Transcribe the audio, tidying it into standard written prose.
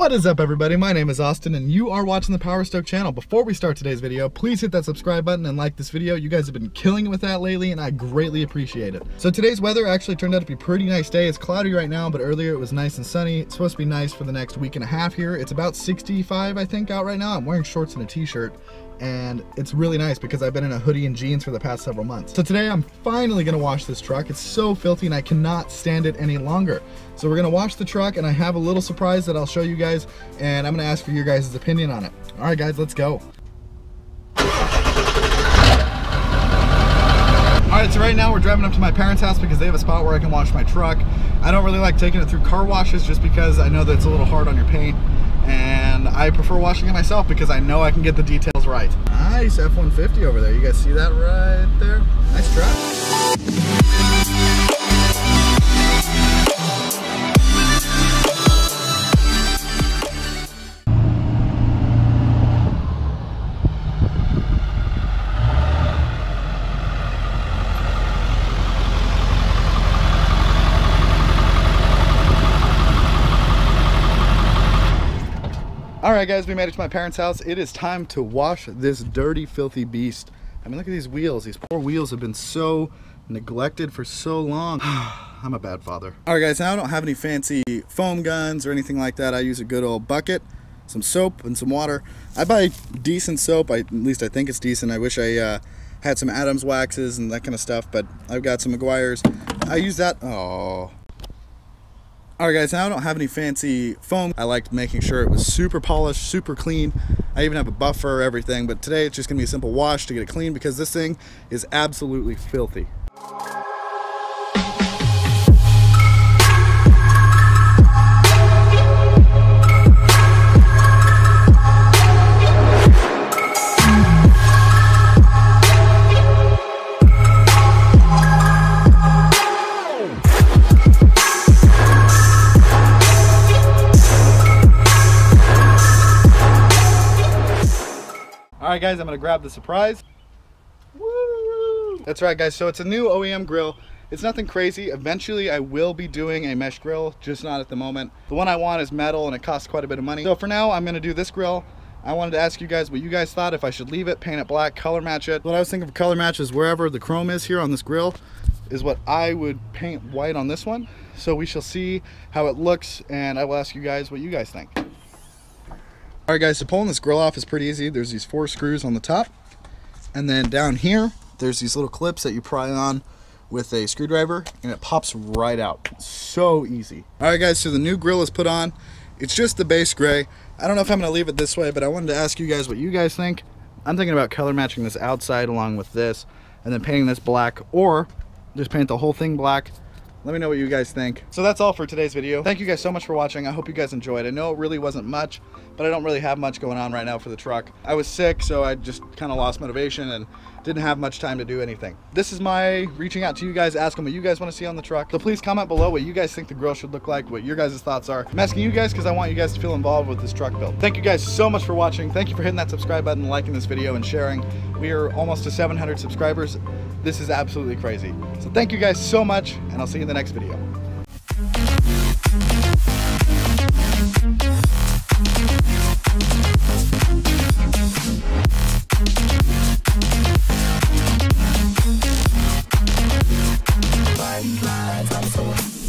What is up, everybody? My name is Austin and you are watching the Powerstroke channel. Before we start today's video, please hit that subscribe button and like this video. You guys have been killing it with that lately and I greatly appreciate it. So today's weather actually turned out to be a pretty nice day. It's cloudy right now, but earlier it was nice and sunny. It's supposed to be nice for the next week and a half here. It's about 65, I think, out right now. I'm wearing shorts and a t-shirt. And it's really nice because I've been in a hoodie and jeans for the past several months. So today I'm finally gonna wash this truck. It's so filthy and I cannot stand it any longer. So we're gonna wash the truck and I have a little surprise that I'll show you guys and I'm gonna ask for your guys' opinion on it. All right guys, let's go. All right, so right now we're driving up to my parents' house because they have a spot where I can wash my truck. I don't really like taking it through car washes just because I know that it's a little hard on your paint. And I prefer washing it myself because I know I can get the details right. Nice F-150 over there. You guys see that right there? Nice truck. All right guys, we made it to my parents' house. It is time to wash this dirty, filthy beast. I mean, look at these wheels. These poor wheels have been so neglected for so long. I'm a bad father. All right guys, now I don't have any fancy foam guns or anything like that. I use a good old bucket, some soap and some water. I buy decent soap, at least I think it's decent. I wish I had some Adams waxes and that kind of stuff, but I've got some McGuire's. I use that, oh. Alright guys, now I don't have any fancy foam. I liked making sure it was super polished, super clean. I even have a buffer, everything, but today it's just gonna be a simple wash to get it clean because this thing is absolutely filthy. Alright guys, I'm gonna grab the Suprise. Woo! That's right guys, so it's a new OEM grill. It's nothing crazy. Eventually I will be doing a mesh grill, just not at the moment. The one I want is metal and it costs quite a bit of money. So for now, I'm gonna do this grill. I wanted to ask you guys what you guys thought, if I should leave it, paint it black, color match it. What I was thinking of color match is wherever the chrome is here on this grill is what I would paint white on this one. So we shall see how it looks and I will ask you guys what you guys think. Alright guys, so pulling this grill off is pretty easy. There's these 4 screws on the top, and then down here there's these little clips that you pry on with a screwdriver and it pops right out. So easy. Alright guys, so the new grill is put on. It's just the base gray. I don't know if I'm going to leave it this way, but I wanted to ask you guys what you guys think. I'm thinking about color matching this outside along with this and then painting this black, or just paint the whole thing black. Let me know what you guys think. So that's all for today's video. Thank you guys so much for watching. I hope you guys enjoyed. I know it really wasn't much, but I don't really have much going on right now for the truck. I was sick, so I just kind of lost motivation and didn't have much time to do anything. This is my reaching out to you guys, asking what you guys want to see on the truck. So please comment below what you guys think the grill should look like, what your guys' thoughts are. I'm asking you guys because I want you guys to feel involved with this truck build. Thank you guys so much for watching. Thank you for hitting that subscribe button, liking this video, and sharing. We are almost to 700 subscribers. This is absolutely crazy. So thank you guys so much, and I'll see you in the next video. Bye.